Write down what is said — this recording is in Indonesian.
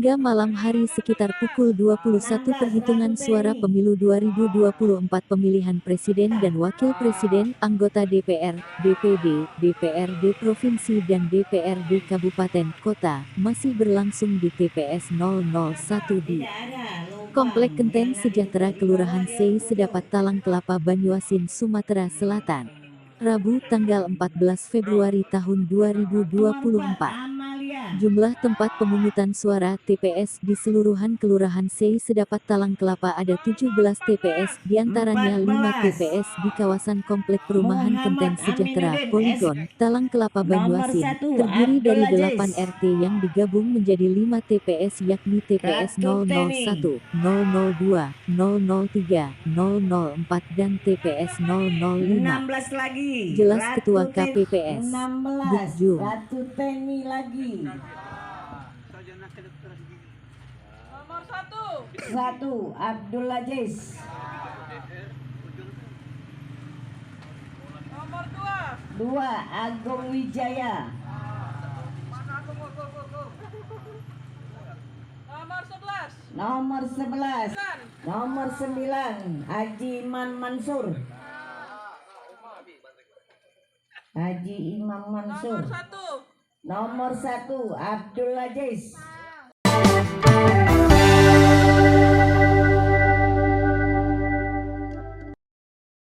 Hingga malam hari sekitar pukul 21 perhitungan suara pemilu 2024 pemilihan presiden dan wakil presiden, anggota DPR, DPD, DPRD Provinsi dan DPRD Kabupaten Kota masih berlangsung di TPS 001 di Komplek Kenteng Sejahtera Kelurahan Sei Sedapat Talang Kelapa Banyuasin Sumatera Selatan. Rabu tanggal 14 Februari tahun 2024. Jumlah tempat pemungutan suara TPS di seluruhan Kelurahan Sei Sedapat Talang Kelapa ada 17 TPS, diantaranya 5 TPS di kawasan Komplek Perumahan Kenteng Sejahtera, Poligon, Talang Kelapa Banyuasin, terdiri dari 8 RT yang digabung menjadi 5 TPS yakni TPS 001, 002, 003, 004 dan TPS 005. Jelas Ketua KPPS, Bukjum. Ratu Teni lagi. Nomor 1 Abdul Aziz. Nomor 2 Agung Wijaya. Nomor 11. Nomor 9 Haji Iman Mansur. Haji Imam Mansur. Nomor 1 Nomor 1 Abdul Aziz.